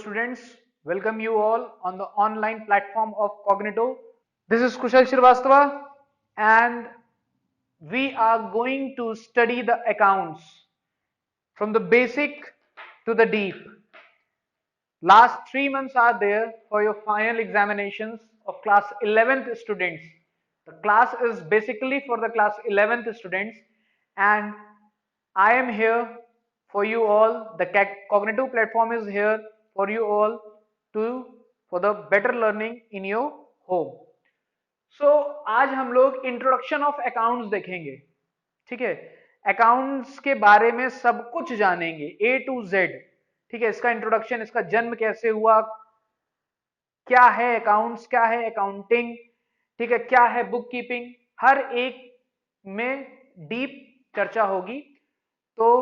students, welcome you all on the online platform of Cognito. This is Kushal Shrivastava and we are going to study the accounts from the basic to the deep. Last 3 months are there for your final examinations of class 11th students. The class is basically for the class 11th students and I am here for you all. The cognitive platform is here for you all to for the better learning in your home. So आज हम लोग introduction of accounts देखेंगे. ठीक है, accounts के बारे में सब कुछ जानेंगे A to Z. ठीक है, इसका इंट्रोडक्शन, इसका जन्म कैसे हुआ, क्या है अकाउंट्स, क्या है अकाउंटिंग, ठीक है, क्या है बुक कीपिंग, हर एक में डीप चर्चा होगी. तो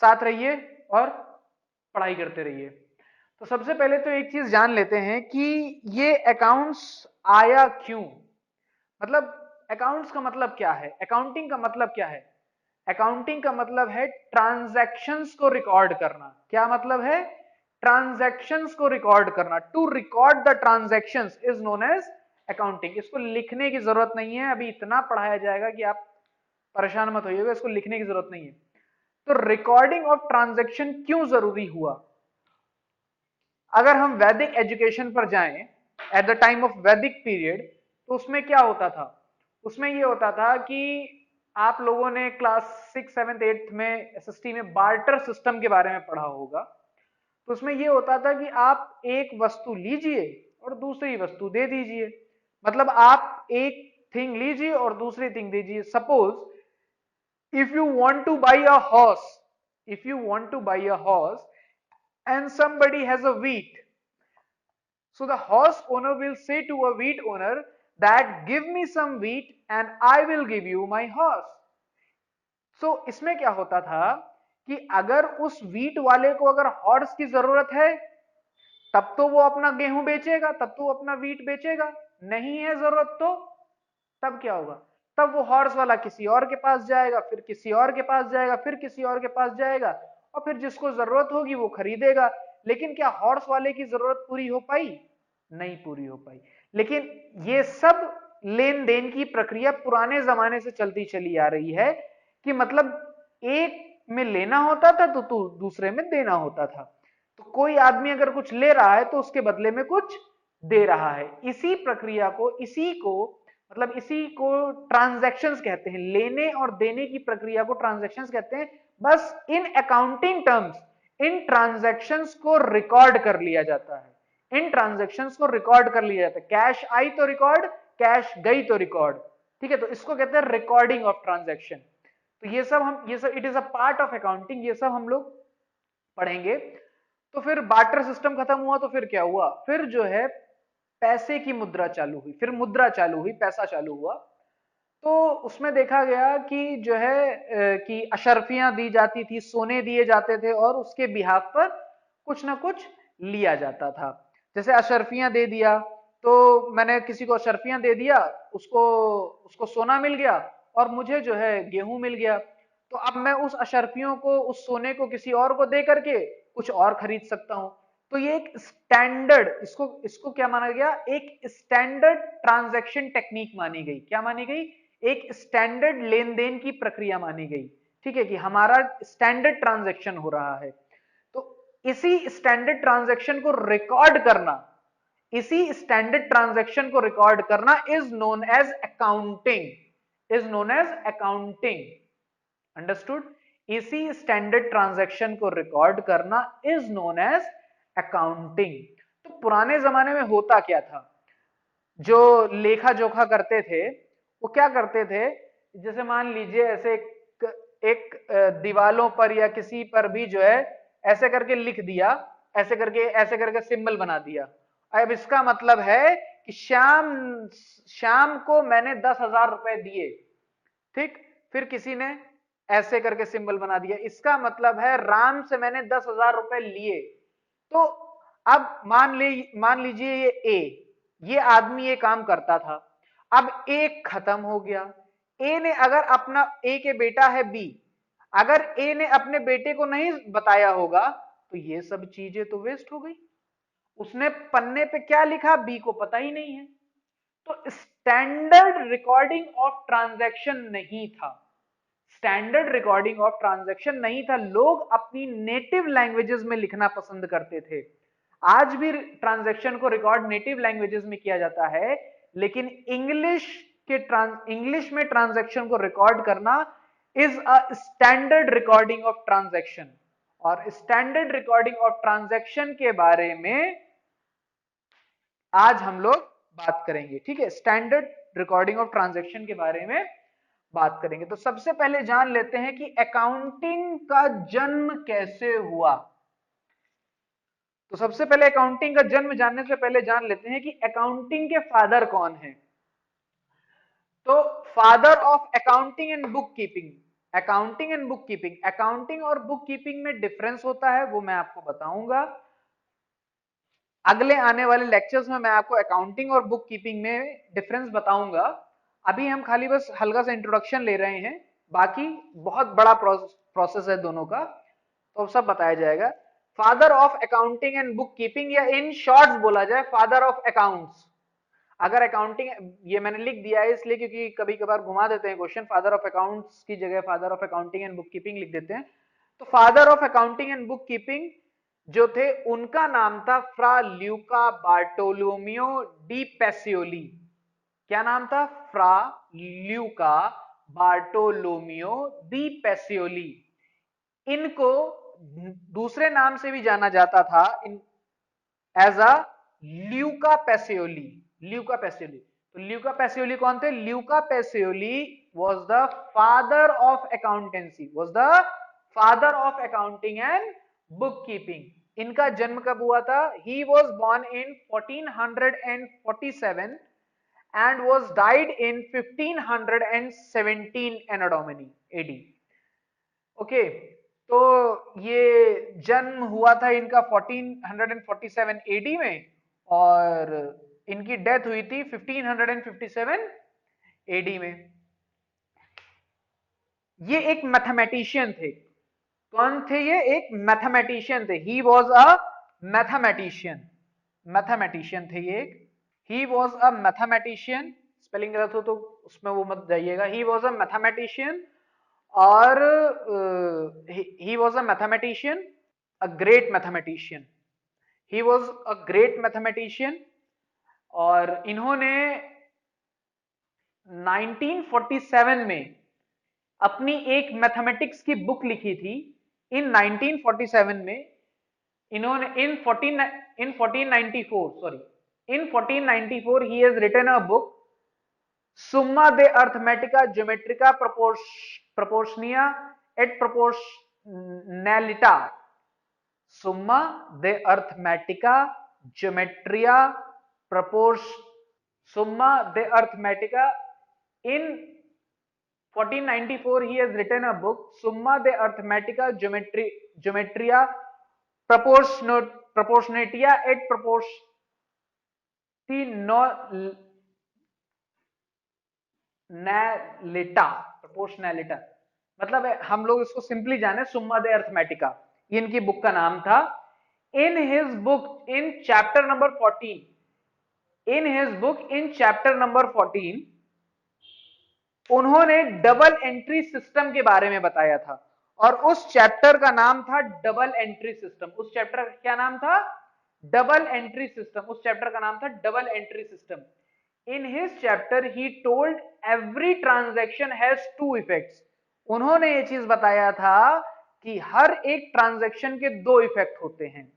साथ रहिए और पढ़ाई करते रहिए. तो सबसे पहले तो एक चीज जान लेते हैं कि ये अकाउंट्स आया क्यों. मतलब अकाउंट्स का मतलब क्या है, अकाउंटिंग का मतलब क्या है. अकाउंटिंग का मतलब है ट्रांजैक्शंस को रिकॉर्ड करना. क्या मतलब है, ट्रांजैक्शंस को रिकॉर्ड करना. To record the transactions is known as accounting. इसको लिखने की जरूरत नहीं है, अभी इतना पढ़ाया जाएगा कि आप परेशान मत होइएगा, इसको लिखने की जरूरत नहीं है. तो रिकॉर्डिंग ऑफ ट्रांजैक्शन क्यों जरूरी हुआ. अगर हम वैदिक एजुकेशन पर जाएं, एट द टाइम ऑफ वैदिक पीरियड, तो उसमें क्या होता था. उसमें ये होता था कि आप लोगों ने क्लास 6, 7, 8 में एसएसटी में बार्टर सिस्टम के बारे में पढ़ा होगा. तो उसमें ये होता था कि आप एक वस्तु लीजिए और दूसरी वस्तु दे दीजिए. मतलब आप एक थिंग लीजिए और दूसरी थिंग दीजिए. Suppose if you want two by a horse, if you want to buy a horse and somebody has a wheat, so the horse owner will say to a wheat owner that give me some wheat and I will give you my horse. So इसमें क्या होता था कि अगर उस wheat वाले को अगर हॉर्स की जरूरत है तब तो वो अपना गेहूं बेचेगा, तब तो वो अपना wheat बेचेगा. नहीं है जरूरत तो तब क्या होगा, तब वो हॉर्स वाला किसी और के पास जाएगा, फिर किसी और के पास जाएगा, फिर किसी और के पास जाएगा और फिर जिसको जरूरत होगी वो खरीदेगा. लेकिन क्या हॉर्स वाले की जरूरत पूरी हो पाई, नहीं पूरी हो पाई. लेकिन ये सब लेन देन की प्रक्रिया पुराने जमाने से चलती चली आ रही है कि मतलब एक में लेना होता था तो दूसरे में देना होता था. तो कोई आदमी अगर कुछ ले रहा है तो उसके बदले में कुछ दे रहा है. इसी प्रक्रिया को, इसी को ट्रांजैक्शंस कहते हैं. लेने और देने की प्रक्रिया को ट्रांजैक्शंस कहते हैं. बस in accounting terms in transactions को रिकॉर्ड कर लिया जाता है. इन ट्रांजैक्शंस को रिकॉर्ड कर लिया जाता है. कैश आई तो रिकॉर्ड, कैश गई तो रिकॉर्ड. ठीक है, तो इसको कहते हैं रिकॉर्डिंग ऑफ ट्रांजैक्शन. तो ये सब it is a part of accounting. ये सब हम लोग पढ़ेंगे. तो फिर बार्टर सिस्टम खत्म हुआ तो फिर क्या हुआ, फिर जो है पैसे की मुद्रा चालू हुई, फिर मुद्रा चालू हुई, पैसा चालू हुआ. तो उसमें देखा गया कि जो है कि अशर्फियां दी जाती थी, सोने दिए जाते थे और उसके बिहाफ पर कुछ ना कुछ लिया जाता था. जैसे अशर्फियां दे दिया, तो मैंने किसी को अशर्फियां दे दिया, उसको उसको सोना मिल गया और मुझे जो है गेहूं मिल गया. तो अब मैं उस अशर्फियों को, उस सोने को किसी और को दे करके कुछ और खरीद सकता हूं. तो ये एक स्टैंडर्ड, इसको इसको क्या माना गया, एक स्टैंडर्ड ट्रांजैक्शन टेक्निक मानी गई. क्या मानी गई, एक स्टैंडर्ड लेन देन की प्रक्रिया मानी गई. ठीक है, कि हमारा स्टैंडर्ड ट्रांजैक्शन हो रहा है. तो इसी स्टैंडर्ड ट्रांजैक्शन को रिकॉर्ड करना, इसी स्टैंडर्ड ट्रांजैक्शन को रिकॉर्ड करना is known as accounting, is known as accounting. Understood. इसी स्टैंडर्ड ट्रांजैक्शन को रिकॉर्ड करना इज नोन एज अकाउंटिंग. तो पुराने जमाने में होता क्या था, जो लेखा जोखा करते थे वो क्या करते थे, जैसे मान लीजिए ऐसे एक दीवालों पर या किसी पर भी जो है ऐसे करके लिख दिया, ऐसे करके सिंबल बना दिया. अब इसका मतलब है कि श्याम को मैंने 10,000 रुपए दिए. ठीक, फिर किसी ने ऐसे करके सिंबल बना दिया, इसका मतलब है राम से मैंने 10,000 रुपए लिए. तो अब मान लीजिए ये आदमी ये काम करता था. अब ए खत्म हो गया. ए ने अगर ए के बेटा है बी, अगर ए ने अपने बेटे को नहीं बताया होगा तो तो ये सब चीजें तो वेस्ट हो गई। उसने पन्ने पे क्या लिखा बी को पता ही नहीं है। तो स्टैंडर्ड रिकॉर्डिंग ऑफ ट्रांजैक्शन नहीं था, स्टैंडर्ड रिकॉर्डिंग ऑफ ट्रांजैक्शन नहीं था। लोग अपनी नेटिव लैंग्वेजेस में लिखना पसंद करते थे। आज भी ट्रांजैक्शन को रिकॉर्ड नेटिव लैंग्वेजेस में किया जाता है, लेकिन इंग्लिश में ट्रांजैक्शन को रिकॉर्ड करना is a standard recording of transaction. और स्टैंडर्ड रिकॉर्डिंग ऑफ ट्रांजैक्शन के बारे में आज हम लोग बात करेंगे, ठीक है। स्टैंडर्ड रिकॉर्डिंग ऑफ ट्रांजैक्शन के बारे में बात करेंगे। तो सबसे पहले जान लेते हैं कि अकाउंटिंग का जन्म कैसे हुआ। तो सबसे पहले अकाउंटिंग का जन्म जानने से पहले जान लेते हैं कि अकाउंटिंग के फादर कौन है। तो father of accounting and book keeping, accounting and book keeping, accounting और बुक कीपिंग में डिफरेंस होता है, वो मैं आपको बताऊंगा। अगले आने वाले लेक्चर्स में मैं आपको अकाउंटिंग और बुक कीपिंग में डिफरेंस बताऊंगा। अभी हम खाली बस हल्का सा इंट्रोडक्शन ले रहे हैं, बाकी बहुत बड़ा प्रोसेस है दोनों का, तो सब बताया जाएगा। Father of accounting and book keeping, या इन शॉर्ट बोला जाए फादर ऑफ अकाउंट्स। अगर अकाउंटिंग, ये मैंने लिख दिया है इसलिए क्योंकि कभी कभार घुमा देते हैं क्वेश्चन, फादर ऑफ अकाउंट्स की जगह father of accounting and bookkeeping लिख देते हैं। तो father of accounting and bookkeeping जो थे, उनका नाम था Fra Luca Bartolomeo de Pacioli. क्या नाम था? Fra Luca Bartolomeo de Pacioli. इनको दूसरे नाम से भी जाना जाता था, as a Luca Pacioli. Luca Pacioli, तो ल्यूका पेसियोली कौन थे? Luca Pacioli was the father of accountancy, was the father of accounting and bookkeeping. इनका जन्म कब हुआ था? He was born in 1447 and was died in 1517 Anno Domini AD. Okay, तो ये जन्म हुआ था इनका 1447 एडी में, और इनकी डेथ हुई थी 1557 एडी में। ये एक मैथमेटिशियन थे। कौन थे ये? एक मैथमेटिशियन थे। He was a mathematician, mathematician थे ये। He was a mathematician, spelling गलत हो तो उसमें वो मत जाइएगा। ही वॉज अ मैथमेटिशियन, और he was a mathematician, a great mathematician. He was a great mathematician, और इन्होंने 1947 में अपनी एक मैथमेटिक्स की बुक लिखी थी। इन 1947 में इन्होंने in 1494, sorry, in 1494 he has written a book Summa de Arithmetica Geometrica Proportionia et Proportionalita. Summa de Arithmetica Geometria Summa de Arithmetica. In 1494 he has written a book Summa de Arithmetica Geometria Proportionatia et प्रोपोर्शनैलिटा, मतलब हम लोग इसको simply जाने सुम्मा दे अर्थमेटिका, ये इनकी book का नाम था। In his book in chapter number 14, in his book in chapter number 14 उन्होंने डबल एंट्री सिस्टम के बारे में बताया था, और उस चैप्टर का नाम था डबल एंट्री सिस्टम। उस चैप्टर का क्या नाम था? Double entry system. उस चैप्टर का नाम था double entry system. In his chapter he told every transaction has two effects. उन्होंने ये चीज बताया था कि हर एक ट्रांजैक्शन के दो इफेक्ट होते हैं।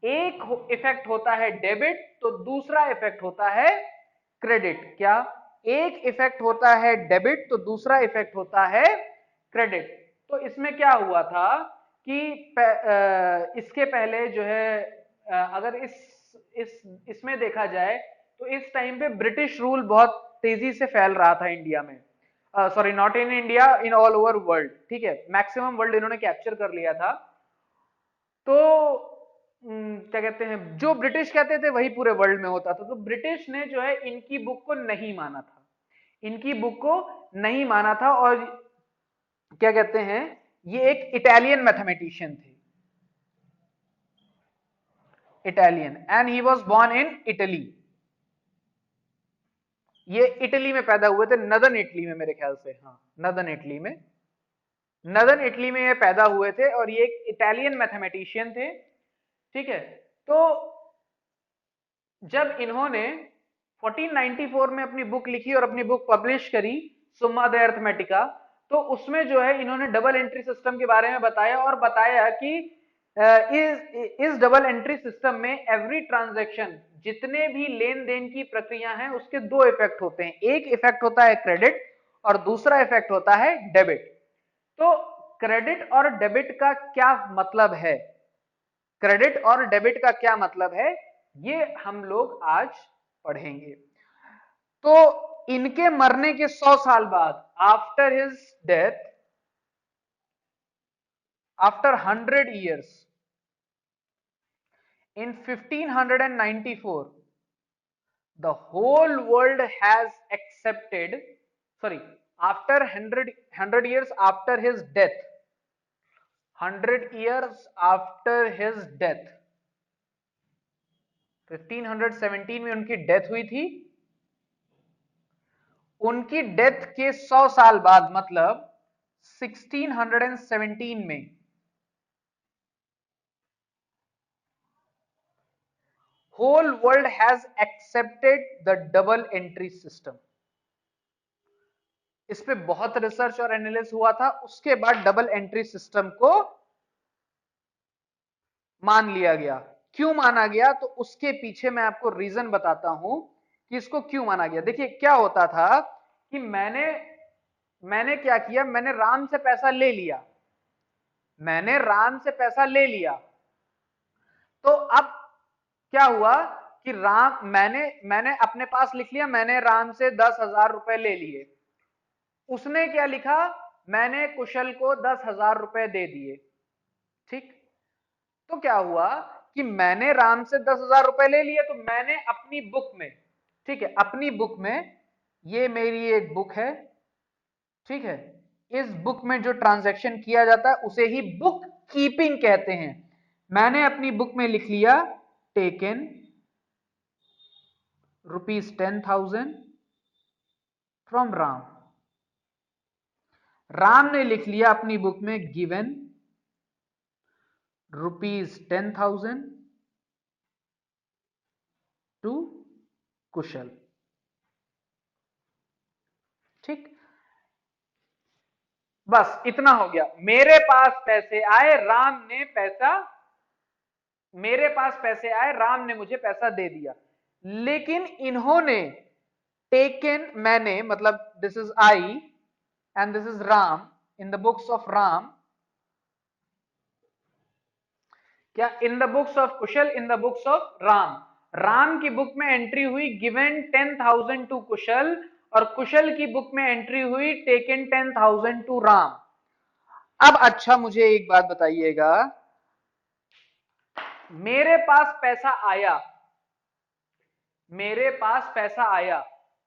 एक इफेक्ट होता है डेबिट, तो दूसरा इफेक्ट होता है क्रेडिट। क्या? एक इफेक्ट होता है डेबिट, तो दूसरा इफेक्ट होता है क्रेडिट। तो इसमें क्या हुआ था कि इसके पहले जो है, अगर इसमें देखा जाए तो इस टाइम पे ब्रिटिश रूल बहुत तेजी से फैल रहा था इंडिया में। Sorry, not in India, in all over world, ठीक है। मैक्सिमम वर्ल्ड इन्होंने कैप्चर कर लिया था। तो क्या कहते हैं, जो ब्रिटिश कहते थे वही पूरे वर्ल्ड में होता था। तो ब्रिटिश ने जो है इनकी बुक को नहीं माना था, इनकी बुक को नहीं माना था। और क्या कहते हैं, ये एक इटालियन मैथमेटिशियन थे, Italian and he was born in Italy. ये इटली में पैदा हुए थे, नदर्न इटली में मेरे ख्याल से, हाँ नदर्न इटली में, नदर्न इटली में ये पैदा हुए थे और ये एक इटालियन मैथमेटिशियन थे। ठीक है, तो जब इन्होंने 1494 में अपनी बुक लिखी और अपनी बुक पब्लिश करी, सुम्मा दे अर्थमेटिका, तो उसमें जो है इन्होंने डबल एंट्री सिस्टम के बारे में बताया और बताया कि इस डबल एंट्री सिस्टम में एवरी ट्रांजैक्शन, जितने भी लेन देन की प्रक्रिया हैं, उसके दो इफेक्ट होते हैं। एक इफेक्ट होता है क्रेडिट और दूसरा इफेक्ट होता है डेबिट। तो क्रेडिट और डेबिट का क्या मतलब है, क्रेडिट और डेबिट का क्या मतलब है, ये हम लोग आज पढ़ेंगे। तो इनके मरने के 100 साल बाद, after his death, after 100 years, in 1594, the whole world has accepted, sorry, after 100 years after his death, 100 years after his death, 1517 में उनकी डेथ हुई थी। उनकी डेथ के 100 साल बाद, मतलब 1617 में, whole world has accepted the double entry system. इस पे बहुत रिसर्च और एनालिसिस हुआ था, उसके बाद डबल एंट्री सिस्टम को मान लिया गया। क्यों माना गया, तो उसके पीछे मैं आपको रीजन बताता हूं कि इसको क्यों माना गया। देखिए क्या होता था कि मैंने क्या किया, मैंने राम से पैसा ले लिया, मैंने राम से पैसा ले लिया, तो अब क्या हुआ कि राम, मैंने अपने पास लिख लिया, मैंने राम से 10,000 रुपए ले लिए। उसने क्या लिखा, मैंने कुशल को 10,000 रुपए दे दिए। ठीक, तो क्या हुआ कि मैंने राम से 10,000 रुपए ले लिए, तो मैंने अपनी बुक में, ठीक है, अपनी बुक में, ये मेरी एक बुक है, ठीक है, इस बुक में जो ट्रांजैक्शन किया जाता है उसे ही बुक कीपिंग कहते हैं। मैंने अपनी बुक में लिख लिया, टेकन ₹10,000 फ्रॉम राम। राम ने लिख लिया अपनी बुक में, गिवन ₹10,000 टू कुशल। ठीक, बस इतना हो गया। मेरे पास पैसे आए, राम ने पैसा, मेरे पास पैसे आए, राम ने मुझे पैसा दे दिया। लेकिन इन्होंने टेकन, मैंने, मतलब this is I and this is Ram, in the books of Ram, क्या in the books of Kushal, in the books of Ram, Ram की बुक में एंट्री हुई गिवन 10,000 टू कुशल, और कुशल की बुक में एंट्री हुई टेकन 10,000 टू राम। अब अच्छा मुझे एक बात बताइएगा, मेरे पास पैसा आया, मेरे पास पैसा आया,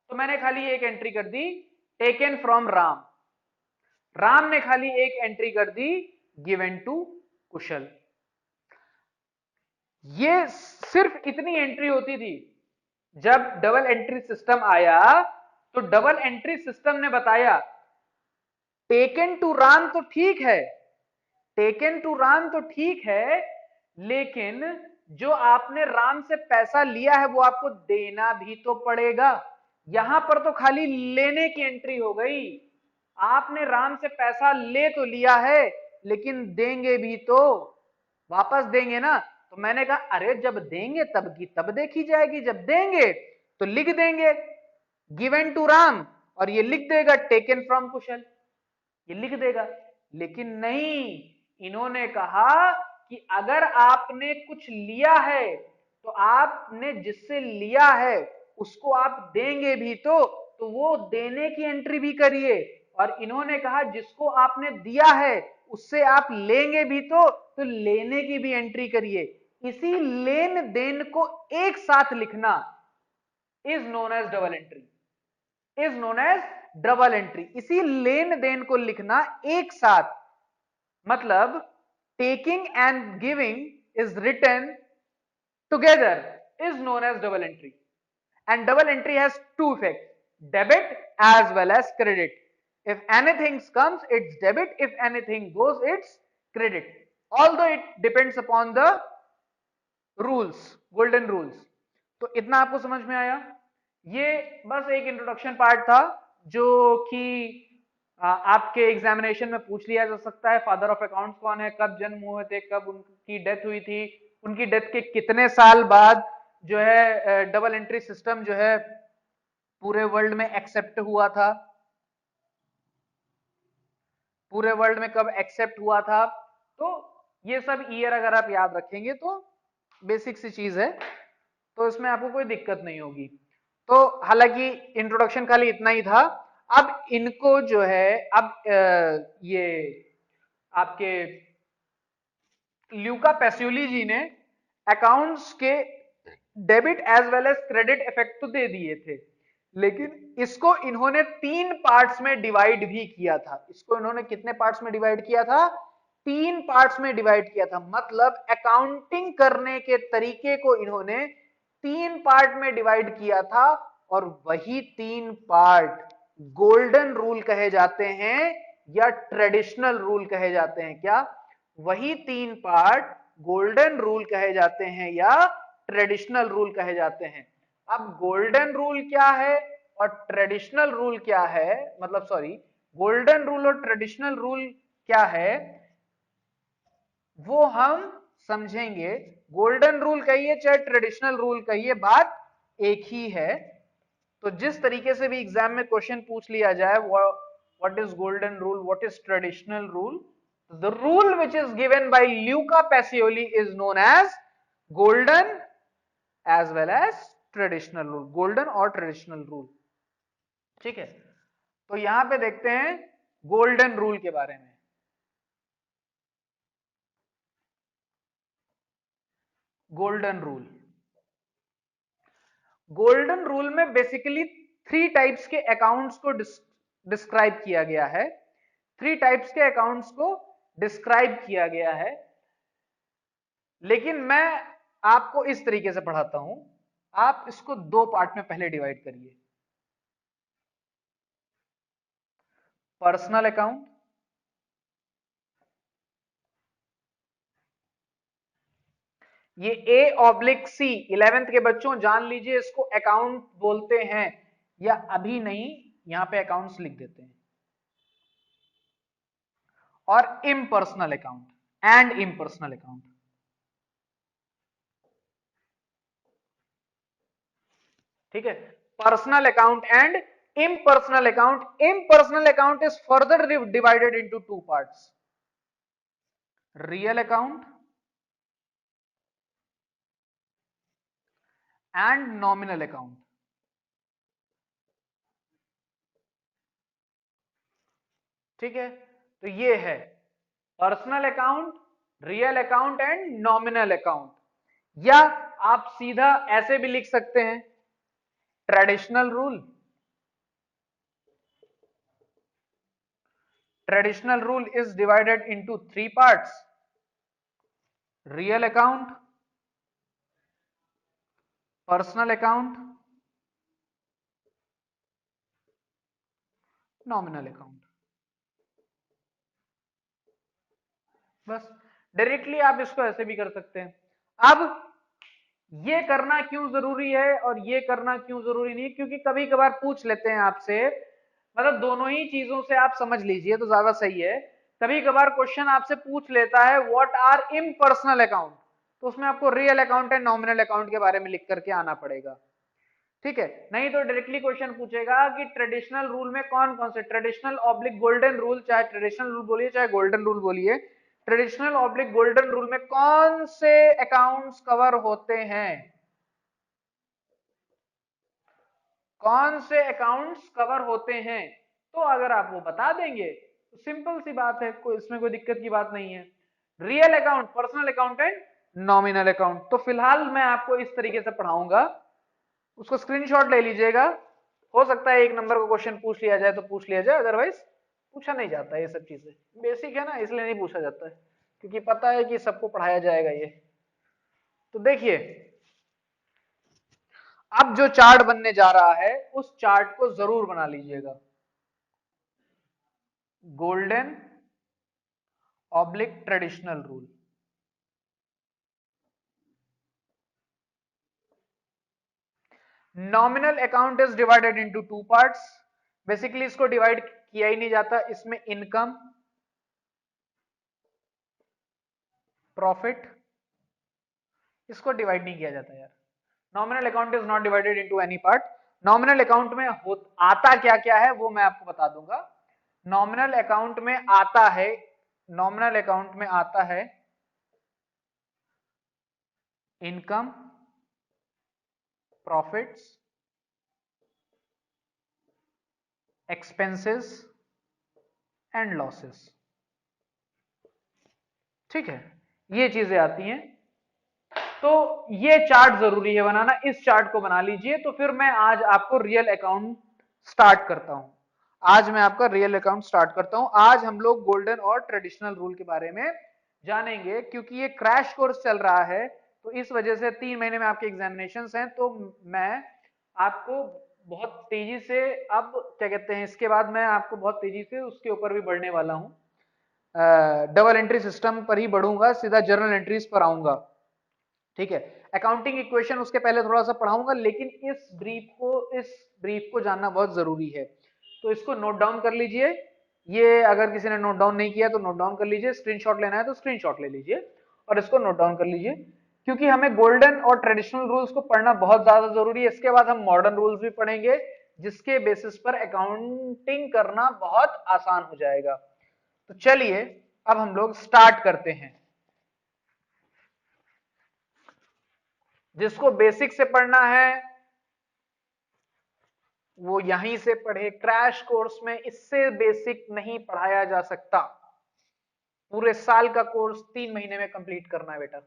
तो मैंने खाली एक एंट्री कर दी, टेकन फ्रॉम राम, राम ने खाली एक एंट्री कर दी, गिवन टू कुशल। ये सिर्फ इतनी एंट्री होती थी। जब डबल एंट्री सिस्टम आया, तो डबल एंट्री सिस्टम ने बताया, टेकन टू राम तो ठीक है, टेकन टू राम तो ठीक है, लेकिन जो आपने राम से पैसा लिया है वो आपको देना भी तो पड़ेगा। यहां पर तो खाली लेने की एंट्री हो गई, आपने राम से पैसा ले तो लिया है, लेकिन देंगे भी तो, वापस देंगे ना। तो मैंने कहा अरे जब देंगे तब की तब देखी जाएगी, जब देंगे तो लिख देंगे गिवन टू राम, और ये लिख देगा टेकन फ्रॉम कुशल, ये लिख देगा। लेकिन नहीं, इन्होंने कहा कि अगर आपने कुछ लिया है, तो आपने जिससे लिया है उसको आप देंगे भी तो वो देने की एंट्री भी करिए। और इन्होंने कहा जिसको आपने दिया है उससे आप लेंगे भी तो लेने की भी एंट्री करिए। इसी लेन देन को एक साथ लिखना is known as double entry, is known as double entry. इसी लेन देन को लिखना एक साथ, मतलब taking and giving is written together is known as double entry. And double entry has two effects, debit as well as credit. If anything comes, it's debit. If anything goes, it's credit. Although it depends upon the rules, golden rules. तो इतना आपको समझ में आया। ये बस एक introduction part था जो कि आपके एग्जामिनेशन में पूछ लिया जा सकता है। फादर ऑफ अकाउंट्स कौन है, कब जन्म हुए थे, कब उनकी डेथ हुई थी, उनकी डेथ के कितने साल बाद जो है डबल एंट्री सिस्टम जो है पूरे वर्ल्ड में एक्सेप्ट हुआ था, पूरे वर्ल्ड में कब एक्सेप्ट हुआ था। तो ये सब ईयर अगर आप याद रखेंगे तो बेसिक सी चीज है, तो इसमें आपको कोई दिक्कत नहीं होगी। तो हालांकि इंट्रोडक्शन खाली इतना ही था। अब इनको जो है अब ये आपके ल्यूका पैसियोली जी ने अकाउंट्स के debit as well as credit effect तो दे दिए थे, लेकिन इसको इन्होंने 3 पार्ट्स में डिवाइड भी किया था। इसको इन्होंने कितने पार्ट्स में डिवाइड किया था? 3 पार्ट्स में डिवाइड किया था। मतलब अकाउंटिंग करने के तरीके को इन्होंने 3 पार्ट में डिवाइड किया था, और वही 3 पार्ट गोल्डन रूल कहे जाते हैं या ट्रेडिशनल रूल कहे जाते हैं। क्या वही 3 पार्ट गोल्डन रूल कहे जाते हैं या ट्रेडिशनल रूल कहे जाते हैं? अब गोल्डन रूल क्या है और ट्रेडिशनल रूल क्या है, मतलब सॉरी, गोल्डन रूल और ट्रेडिशनल रूल क्या है वो हम समझेंगे। गोल्डन रूल कहिए चाहे ट्रेडिशनल रूल कहिए, बात एक ही है। तो जिस तरीके से भी एग्जाम में क्वेश्चन पूछ लिया जाए, what is golden rule, what is traditional rule, the rule which is given by Luca Pacioli is known as golden as well as traditional rule, golden और ट्रेडिशनल रूल। ठीक है, तो यहां पे देखते हैं गोल्डन रूल के बारे में। गोल्डन रूल, गोल्डन रूल में बेसिकली 3 टाइप्स के अकाउंट्स को डिस्क्राइब किया गया है। 3 टाइप्स के अकाउंट्स को डिस्क्राइब किया गया है, लेकिन मैं आपको इस तरीके से पढ़ाता हूं। आप इसको 2 पार्ट में पहले डिवाइड करिए। पर्सनल अकाउंट, ये A/C 11th के बच्चों जान लीजिए, इसको अकाउंट बोलते हैं, या अभी नहीं यहां पे अकाउंट्स लिख देते हैं। और impersonal account and impersonal account. ठीक है, personal account and impersonal account. Impersonal account is further divided into 2 parts, real account and nominal account. ठीक है, तो ये है personal account, real account and nominal account. या आप सीधा ऐसे भी लिख सकते हैं, traditional rule. Traditional rule is divided into 3 parts, real account, personal account, nominal account। बस डायरेक्टली आप इसको ऐसे भी कर सकते हैं। अब ये करना क्यों जरूरी है और ये करना क्यों जरूरी नहीं, क्योंकि कभी कभार पूछ लेते हैं आपसे, मतलब दोनों ही चीजों से आप समझ लीजिए तो ज्यादा सही है। कभी कभार क्वेश्चन आपसे पूछ लेता है व्हाट आर इम्पर्सनल अकाउंट, तो उसमें आपको real account and nominal account के बारे में लिख करके आना पड़ेगा। ठीक है, नहीं तो डायरेक्टली क्वेश्चन पूछेगा कि ट्रेडिशनल रूल में कौन कौन से, ट्रेडिशनल ऑब्लिक गोल्डन रूल, चाहे ट्रेडिशनल रूल बोलिए चाहे गोल्डन रूल बोलिए, ट्रेडिशनल ऑब्लिक गोल्डन रूल में कौन से अकाउंट्स कवर होते हैं, कौन से अकाउंट्स कवर होते हैं। तो अगर आप वो बता देंगे तो सिंपल सी बात है, कोई इसमें कोई दिक्कत की बात नहीं है। Real account, personal account and nominal account. तो फिलहाल मैं आपको इस तरीके से पढ़ाऊंगा, उसको स्क्रीनशॉट ले लीजिएगा। हो सकता है 1 नंबर का क्वेश्चन पूछ लिया जाए तो पूछ लिया जाए, अदरवाइज पूछा नहीं जाता है। ये सब चीजें बेसिक है ना, इसलिए नहीं पूछा जाता है, क्योंकि पता है कि सबको पढ़ाया जाएगा ये। तो देखिए अब जो चार्ट बनने जा रहा है उस चार्ट को जरूर बना लीजिएगा। Golden oblique traditional rule. Nominal account is divided into two parts. Basically इसको डिवाइड किया ही नहीं जाता, इसमें इनकम, प्रॉफिट, इसको डिवाइड नहीं किया जाता यार। Nominal account is not divided into any part. Nominal account में आता क्या क्या है वो मैं आपको बता दूंगा। नॉमिनल अकाउंट में आता है, नॉमिनल अकाउंट में आता है income, profits, expenses and losses. ठीक है, ये चीजें आती हैं। तो ये चार्ट जरूरी है बनाना, इस चार्ट को बना लीजिए। तो फिर मैं आज आपको रियल अकाउंट स्टार्ट करता हूं। आज मैं आपका रियल अकाउंट स्टार्ट करता हूं। आज हम लोग गोल्डन और ट्रेडिशनल रूल के बारे में जानेंगे, क्योंकि ये क्रैश कोर्स चल रहा है तो इस वजह से 3 महीने में आपके एग्जामिनेशंस हैं। तो मैं आपको बहुत तेजी से, अब क्या कहते हैं, इसके बाद मैं आपको बहुत तेजी से उसके ऊपर भी बढ़ने वाला हूं। डबल एंट्री सिस्टम पर ही बढ़ूंगा, सीधा जर्नल एंट्रीज पर आऊंगा। ठीक है, अकाउंटिंग इक्वेशन उसके पहले थोड़ा सा पढ़ाऊंगा, लेकिन इस ब्रीफ को जानना बहुत जरूरी है। तो इसको नोट डाउन कर लीजिए। ये अगर किसी ने नोट डाउन नहीं किया तो नोट डाउन कर लीजिए, स्क्रीनशॉट लेना है तो स्क्रीनशॉट ले लीजिए और इसको नोट डाउन कर लीजिए, क्योंकि हमें गोल्डन और ट्रेडिशनल रूल्स को पढ़ना बहुत ज्यादा जरूरी है। इसके बाद हम मॉडर्न रूल्स भी पढ़ेंगे, जिसके बेसिस पर अकाउंटिंग करना बहुत आसान हो जाएगा। तो चलिए अब हम लोग स्टार्ट करते हैं। जिसको बेसिक से पढ़ना है वो यहीं से पढ़े। क्रैश कोर्स में इससे बेसिक नहीं पढ़ाया जा सकता। पूरे साल का कोर्स 3 महीने में कंप्लीट करना है बेटा।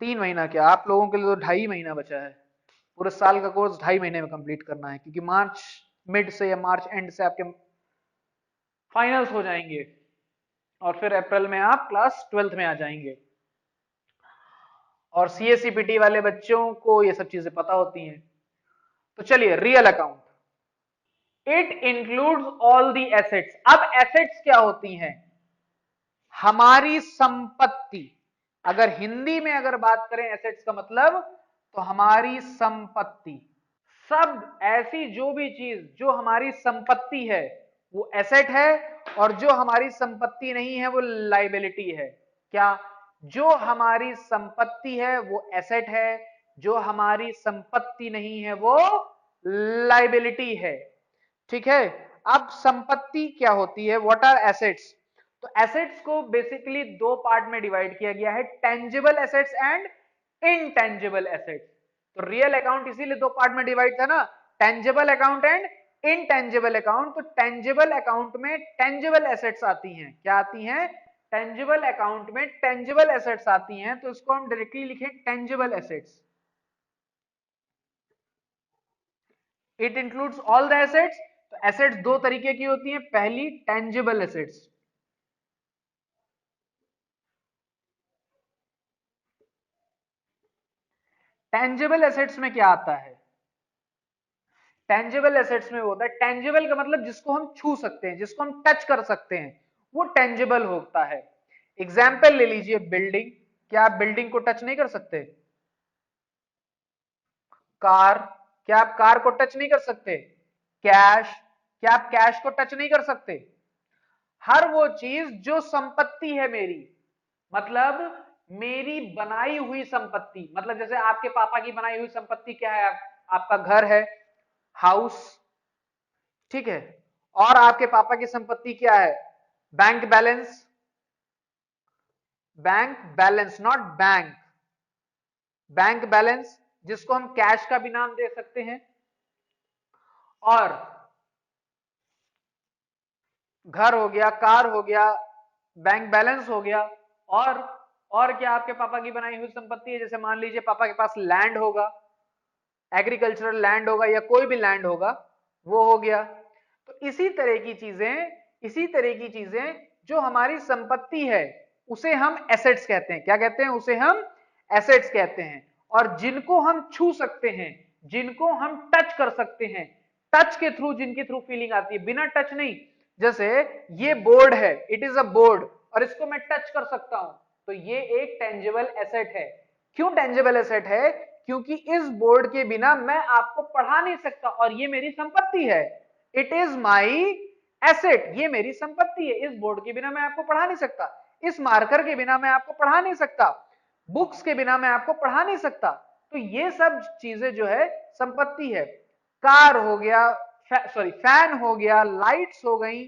3 महीना क्या, आप लोगों के लिए तो 2.5 महीना बचा है। पूरे साल का कोर्स 2.5 महीने में कंप्लीट करना है, क्योंकि मार्च मिड से या मार्च एंड से आपके फाइनल्स हो जाएंगे और फिर अप्रैल में आप क्लास 12th में आ जाएंगे। और सीएसईपीटी वाले बच्चों को ये सब चीजें पता होती हैं। तो चलिए, real account, it includes all the assets. अब एसेट्स क्या होती हैं? हमारी संपत्ति। अगर हिंदी में अगर बात करें एसेट्स का मतलब, तो हमारी संपत्ति। सब ऐसी जो भी चीज जो हमारी संपत्ति है वो एसेट है, और जो हमारी संपत्ति नहीं है वो लाइबिलिटी है। क्या? जो हमारी संपत्ति है वो एसेट है, जो हमारी संपत्ति नहीं है वो लाइबिलिटी है। ठीक है, अब संपत्ति क्या होती है? What are assets? तो एसेट्स को बेसिकली 2 पार्ट में डिवाइड किया गया है, tangible assets and intangible assets. तो रियल अकाउंट इसीलिए 2 पार्ट में डिवाइड था ना, tangible account and intangible account. तो टेंजिबल अकाउंट में टेंजिबल एसेट्स आती हैं। क्या आती हैं? टेंजिबल अकाउंट में टेंजिबल एसेट्स आती हैं। तो इसको हम डायरेक्टली लिखें tangible assets. It includes all the assets. तो एसेट्स 2 तरीके की होती हैं। पहली टेंजिबल एसेट्स, टेंजिबल एसेट्स में क्या आता है? टेंजिबल एसेट्स में होता है, टेंजिबल का मतलब जिसको हम छू सकते हैं, जिसको हम टच कर सकते हैं, वो टेंजिबल होता है। एग्जाम्पल ले लीजिए, बिल्डिंग। क्या आप बिल्डिंग को टच नहीं कर सकते? कार, क्या आप कार को टच नहीं कर सकते? कैश, क्या आप कैश को टच नहीं कर सकते? हर वो चीज जो संपत्ति है मेरी, मतलब मेरी बनाई हुई संपत्ति, मतलब जैसे आपके पापा की बनाई हुई संपत्ति क्या है? आपका घर है, हाउस। ठीक है, और आपके पापा की संपत्ति क्या है? Bank balance. Bank balance, not bank, bank balance, जिसको हम कैश का भी नाम दे सकते हैं। और घर हो गया, कार हो गया, बैंक बैलेंस हो गया। और क्या आपके पापा की बनाई हुई संपत्ति है? जैसे मान लीजिए पापा के पास लैंड होगा, एग्रीकल्चरल लैंड होगा या कोई भी लैंड होगा, वो हो गया। तो इसी तरह की चीजें जो हमारी संपत्ति है उसे हम एसेट्स कहते हैं। क्या कहते हैं? उसे हम एसेट्स कहते हैं। और जिनको हम छू सकते हैं, जिनको हम टच कर सकते हैं, टच के थ्रू, जिनके थ्रू फीलिंग आती है, बिना टच नहीं। जैसे ये बोर्ड है, इट इज अ बोर्ड, और इसको मैं टच कर सकता हूं, तो ये एक टेंजिबल एसेट है। क्यों टेंजिबल एसेट है? क्योंकि इस बोर्ड के बिना मैं आपको पढ़ा नहीं सकता, और ये मेरी संपत्ति है। इट इज माई एसेट, ये मेरी संपत्ति है। इस बोर्ड के बिना मैं आपको पढ़ा नहीं सकता, इस मार्कर के बिना मैं आपको पढ़ा नहीं सकता, बुक्स के बिना मैं आपको पढ़ा नहीं सकता। तो ये सब चीजें जो है संपत्ति है। कार हो गया, सॉरी फैन हो गया, लाइट्स हो गई,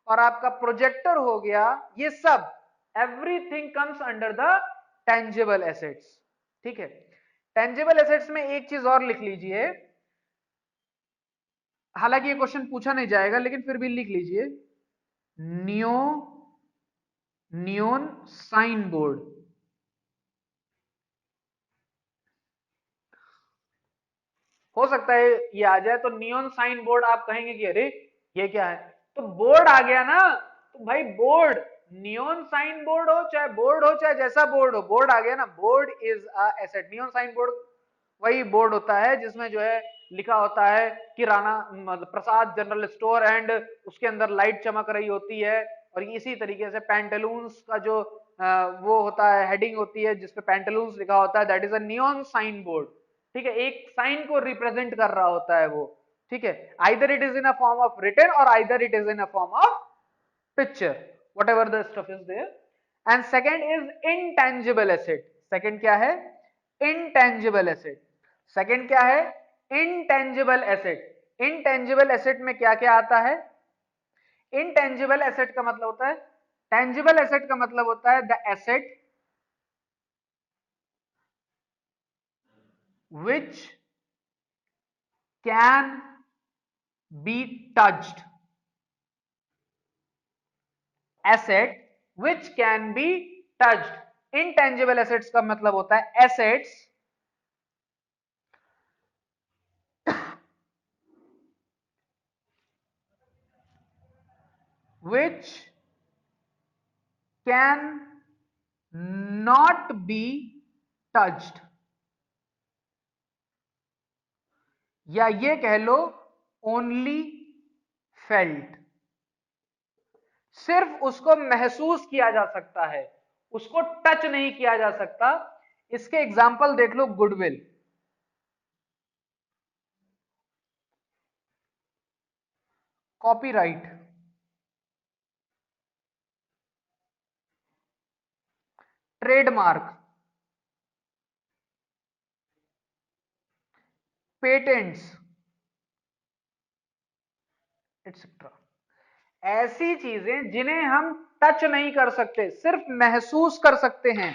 और आपका प्रोजेक्टर हो गया, ये सब everything comes under the tangible assets. ठीक है, टेंजिबल एसेट्स में एक चीज और लिख लीजिए, हालांकि ये क्वेश्चन पूछा नहीं जाएगा लेकिन फिर भी लिख लीजिए, नियोन साइन बोर्ड। हो सकता है ये आ जाए, तो नियोन साइन बोर्ड आप कहेंगे कि अरे ये क्या है, तो बोर्ड आ गया ना। तो भाई बोर्ड, नियोन साइन बोर्ड हो चाहे बोर्ड हो चाहे जैसा बोर्ड हो, बोर्ड आ गया ना, board is a asset. Neon sign board वही बोर्ड होता है जिसमें जो है लिखा होता है किराना, मतलब प्रसाद जनरल स्टोर, एंड उसके अंदर लाइट चमक रही होती है। और इसी तरीके से पैंटलून्स का जो वो होता है, हेडिंग होती है जिसपे पैंटलून्स लिखा होता है, that is a neon sign board. ठीक है, एक साइन को रिप्रेजेंट कर रहा होता है वो। ठीक है, either it is in a form of written और either it is in a form of picture, whatever the stuff is there. And second is intangible asset. Second क्या है? Intangible asset. सेकंड क्या है? Intangible asset. इंटेंजिबल एसेट में क्या क्या आता है? इंटेंजिबल एसेट का मतलब होता है, टेंजिबल एसेट का मतलब होता है the asset which can be touched, asset which can be touched। intangible assets का मतलब होता है assets which can not be touched, या ये कह लो ओनली फेल्ट। सिर्फ उसको महसूस किया जा सकता है, उसको टच नहीं किया जा सकता। इसके एग्जाम्पल देख लो, goodwill, copyright, trademark, patents, etcetera. ऐसी चीजें जिन्हें हम टच नहीं कर सकते, सिर्फ महसूस कर सकते हैं,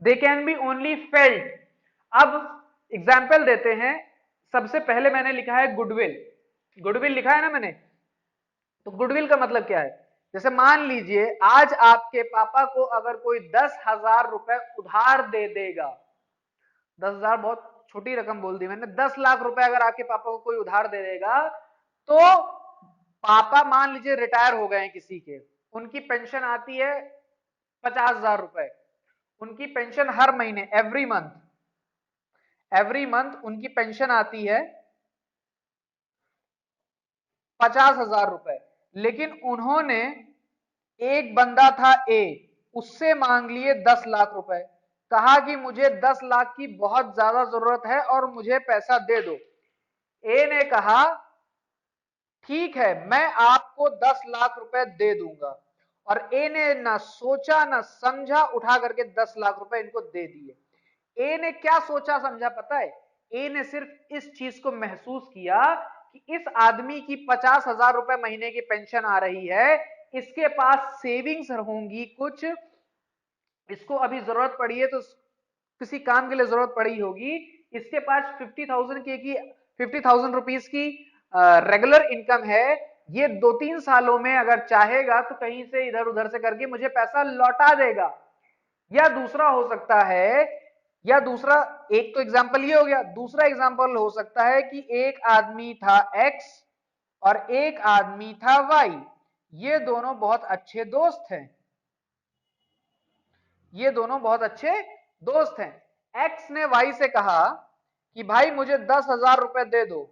they can be only felt. अब एग्जाम्पल देते हैं। सबसे पहले मैंने लिखा है गुडविल, गुडविल लिखा है ना मैंने, तो गुडविल का मतलब क्या है? जैसे मान लीजिए आज आपके पापा को अगर कोई 10,000 रुपए उधार दे देगा, 10,000 बहुत छोटी रकम बोल दी मैंने, 10 लाख रुपए अगर आपके पापा को कोई उधार दे देगा, तो पापा मान लीजिए रिटायर हो गए हैं किसी के, उनकी पेंशन आती है 50,000 रुपए, उनकी पेंशन हर महीने, एवरी मंथ उनकी पेंशन आती है 50,000 रुपए। लेकिन उन्होंने, एक बंदा था ए, उससे मांग लिए 10 लाख रुपए, कहा कि मुझे 10 लाख की बहुत ज्यादा जरूरत है और मुझे पैसा दे दो। ए ने कहा ठीक है मैं आपको 10 लाख रुपए दे दूंगा, और ए ने ना सोचा ना समझा, उठा करके 10 लाख रुपए इनको दे दिए। ए ने क्या सोचा समझा पता है? ए ने सिर्फ इस चीज को महसूस किया कि इस आदमी की 50,000 रुपए महीने की पेंशन आ रही है, इसके पास सेविंग्स होंगी कुछ, इसको अभी जरूरत पड़ी है तो किसी काम के लिए जरूरत पड़ी होगी, इसके पास 50,000 की 50,000 रुपीज की रेगुलर इनकम है, ये 2-3 सालों में अगर चाहेगा तो कहीं से इधर उधर से करके मुझे पैसा लौटा देगा। या दूसरा हो सकता है, या दूसरा, एक तो एग्जांपल ये हो गया, दूसरा एग्जांपल हो सकता है कि एक आदमी था एक्स और एक आदमी था वाई, ये दोनों बहुत अच्छे दोस्त हैं, ये दोनों बहुत अच्छे दोस्त हैं। एक्स ने वाई से कहा कि भाई मुझे 10,000 रुपए दे दो।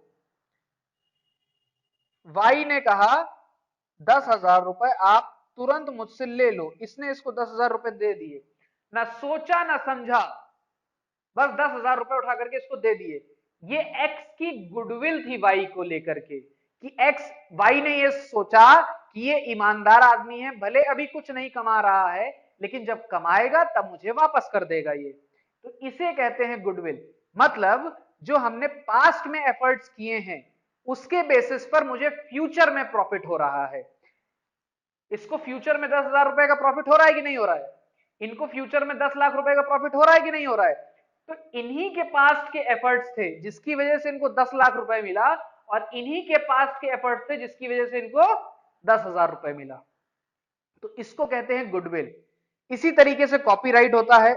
वाई ने कहा 10,000 रुपए आप तुरंत मुझसे ले लो। इसने इसको 10,000 रुपए दे दिए, ना सोचा ना समझा, बस 10,000 रुपए उठा करके इसको दे दिए। ये एक्स की गुडविल थी वाई को लेकर के, कि एक्स, वाई ने ये सोचा कि ये ईमानदार आदमी है, भले अभी कुछ नहीं कमा रहा है लेकिन जब कमाएगा तब मुझे वापस कर देगा ये। तो इसे कहते हैं गुडविल। मतलब जो हमने पास्ट में एफर्ट्स किए हैं उसके बेसिस पर मुझे फ्यूचर में प्रॉफिट हो रहा है। इसको फ्यूचर में 10,000 रुपए का प्रॉफिट हो रहा है कि नहीं हो रहा है? इनको फ्यूचर में 10 लाख रुपए का प्रॉफिट हो रहा है कि नहीं हो रहा है? तो इन्हीं के पास्ट के एफर्ट्स थे जिसकी वजह से इनको 10 लाख रुपए मिला, और इन्हीं के पास्ट के एफर्ट्स थे जिसकी वजह से इनको 10,000 रुपए मिला। तो इसको कहते हैं गुडविल। इसी तरीके से कॉपीराइट होता है।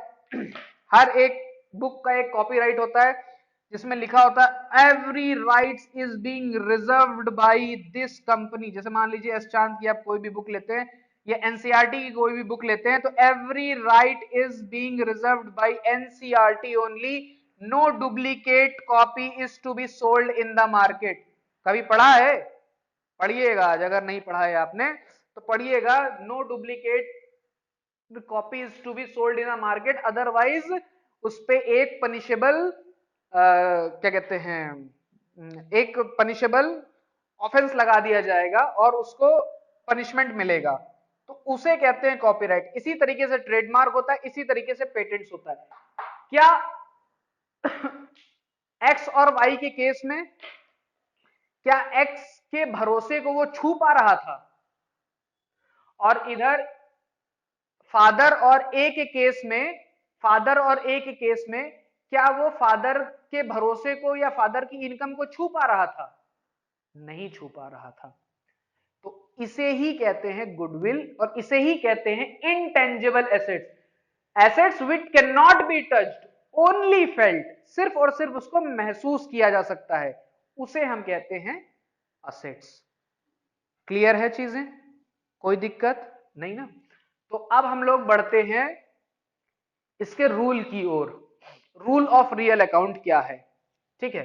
हर एक बुक का एक कॉपीराइट होता है जिसमें लिखा होता है every rights is being reserved by this company. जैसे मान लीजिए एस चांद की आप कोई भी बुक लेते हैं या एनसीईआरटी की कोई भी बुक लेते हैं तो every right is being reserved by NCERT only, no duplicate copy is to be sold in the market. कभी पढ़ा है? पढ़िएगा आज, अगर नहीं पढ़ा है आपने तो पढ़िएगा। No duplicate copy is to be sold in a market, otherwise उस पे एक पनिशेबल क्या कहते हैं, एक पनिशेबल ऑफेंस लगा दिया जाएगा और उसको पनिशमेंट मिलेगा। तो उसे कहते हैं कॉपीराइट। इसी तरीके से ट्रेडमार्क होता है, इसी तरीके से पेटेंट्स होता है। क्या एक्स और वाई के केस में क्या एक्स के भरोसे को वो छू पा रहा था? और इधर फादर और ए के केस में, फादर और ए के केस में क्या वो फादर के भरोसे को या फादर की इनकम को छू पा रहा था? नहीं छू पा रहा था। तो इसे ही कहते हैं गुडविल, और इसे ही कहते हैं intangible assets. Assets which can not be touched, only felt, सिर्फ और सिर्फ उसको महसूस किया जा सकता है, उसे हम कहते हैं असेट्स। क्लियर है चीजें? कोई दिक्कत नहीं ना? तो अब हम लोग बढ़ते हैं इसके रूल की ओर। रूल ऑफ रियल अकाउंट क्या है? ठीक है,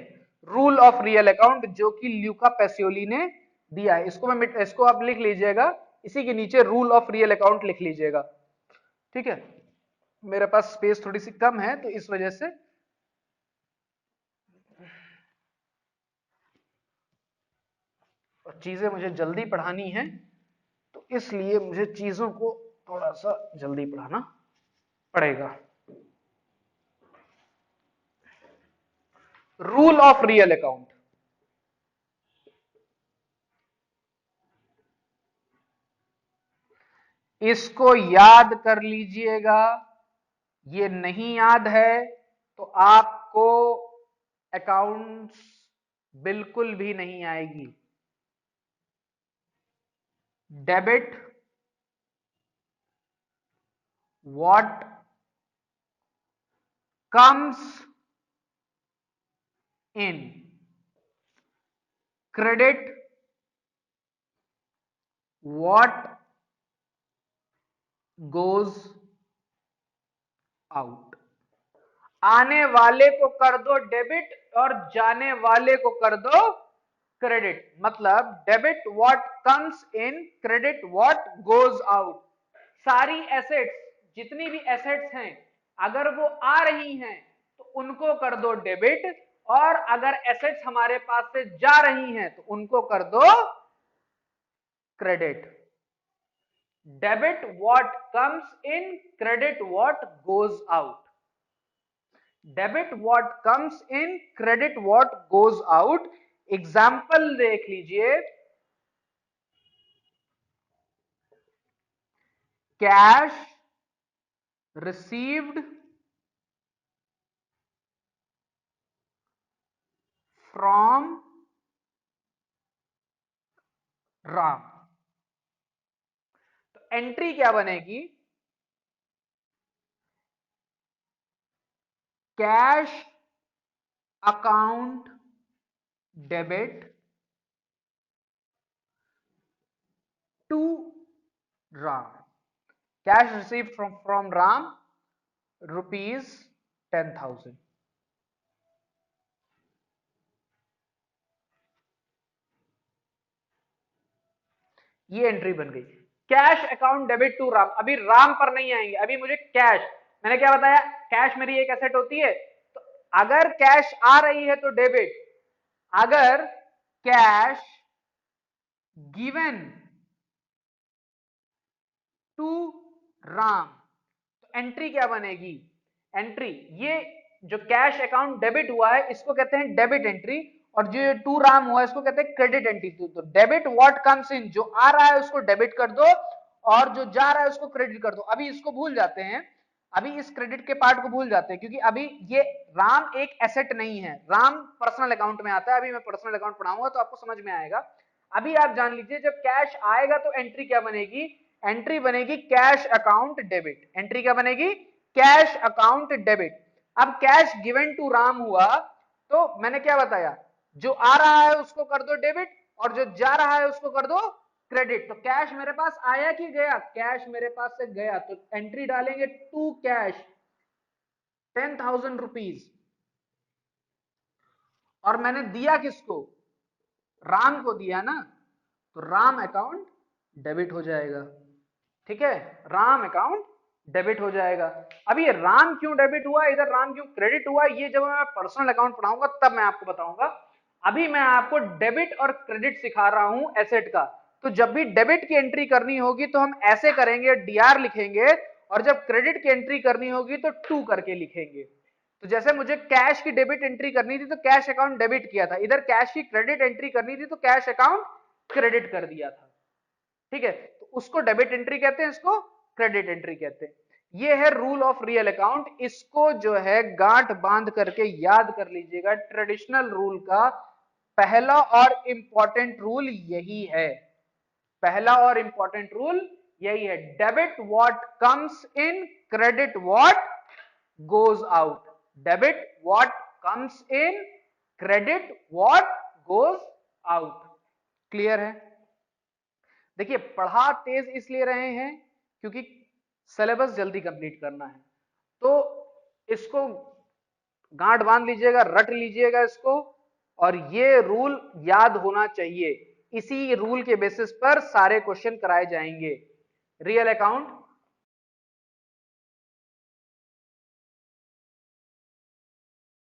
रूल ऑफ रियल अकाउंट जो कि ल्यूका पैसियोली ने दिया है, इसको आप लिख लीजिएगा, इसी के नीचे रूल ऑफ रियल अकाउंट लिख लीजिएगा। ठीक है, मेरे पास स्पेस थोड़ी सी कम है तो इस वजह से और चीजें मुझे जल्दी पढ़ानी है, तो इसलिए मुझे चीजों को थोड़ा सा जल्दी पढ़ाना पड़ेगा। रूल ऑफ रियल अकाउंट, इसको याद कर लीजिएगा। ये नहीं याद है तो आपको अकाउंट्स बिल्कुल भी नहीं आएगी। Debit what comes in, credit what goes out. आने वाले को कर दो डेबिट और जाने वाले को कर दो क्रेडिट। मतलब debit what comes in, credit what goes out. सारी एसेट्स, जितनी भी एसेट्स हैं, अगर वो आ रही हैं तो उनको कर दो डेबिट, और अगर एसेट्स हमारे पास से जा रही हैं तो उनको कर दो credit. Debit what comes in, credit what goes out. Debit what comes in, credit what goes out. Example देख लीजिए, कैश रिसीव्ड फ्रॉम राम। तो एंट्री क्या बनेगी? Cash account debit to Ram. Cash received from Ram rupees 10,000। ये एंट्री बन गई। Cash account debit to Ram, अभी राम पर नहीं आएंगे, अभी मुझे कैश, मैंने क्या बताया, कैश मेरी एक एसेट होती है, तो अगर कैश आ रही है तो डेबिट, अगर कैश गिवन टू राम तो एंट्री क्या बनेगी, एंट्री, ये जो कैश अकाउंट डेबिट हुआ है इसको कहते हैं डेबिट एंट्री, और जो टू राम हुआ है इसको कहते हैं क्रेडिट एंट्री। तो डेबिट व्हाट कम्स इन, जो आ रहा है उसको डेबिट कर दो और जो जा रहा है उसको क्रेडिट कर दो। अभी इसको भूल जाते हैं, अभी इस क्रेडिट के पार्ट को भूल जाते हैं, क्योंकि अभी ये राम एक एसेट नहीं है, राम पर्सनल अकाउंट में आता है। अभी मैं पर्सनल अकाउंट पढ़ाऊंगा तो आपको समझ में आएगा। अभी आप जान लीजिए जब कैश आएगा तो एंट्री क्या बनेगी, एंट्री बनेगी कैश अकाउंट डेबिट। एंट्री क्या बनेगी, कैश अकाउंट डेबिट। अब कैश गिवन टू राम हुआ तो मैंने क्या बताया, जो आ रहा है उसको कर दो डेबिट और जो जा रहा है उसको कर दो क्रेडिट। तो कैश मेरे पास आया कि गया, कैश मेरे पास से गया, तो एंट्री डालेंगे टू कैश 10,000 रुपीज, और मैंने दिया किसको, राम को दिया ना, तो राम अकाउंट डेबिट हो जाएगा। ठीक है, राम अकाउंट डेबिट हो जाएगा। अब ये राम क्यों डेबिट हुआ, इधर राम क्यों क्रेडिट हुआ, ये जब मैं पर्सनल अकाउंट पढ़ाऊंगा तब मैं आपको बताऊंगा। अभी मैं आपको डेबिट और क्रेडिट सिखा रहा हूं एसेट का। तो जब भी डेबिट की एंट्री करनी होगी तो हम ऐसे करेंगे, डीआर लिखेंगे, और जब क्रेडिट की एंट्री करनी होगी तो टू करके लिखेंगे। तो जैसे मुझे कैश की डेबिट एंट्री करनी थी तो कैश अकाउंट डेबिट किया था, इधर कैश की क्रेडिट एंट्री करनी थी तो कैश अकाउंट क्रेडिट कर दिया था। ठीक है, तो उसको डेबिट एंट्री कहते हैं, इसको क्रेडिट एंट्री कहते हैं। ये है रूल ऑफ रियल अकाउंट, इसको जो है गांठ बांध करके याद कर लीजिएगा। ट्रेडिशनल रूल का पहला और इंपॉर्टेंट रूल यही है, पहला और इंपॉर्टेंट रूल यही है, debit what comes in, credit what goes out. Debit what comes in, credit what goes out. Clear है? देखिए पढ़ा तेज इसलिए रहे हैं क्योंकि सिलेबस जल्दी कंप्लीट करना है, तो इसको गांठ बांध लीजिएगा, रट लीजिएगा इसको, और ये रूल याद होना चाहिए। इसी रूल के बेसिस पर सारे क्वेश्चन कराए जाएंगे। Real account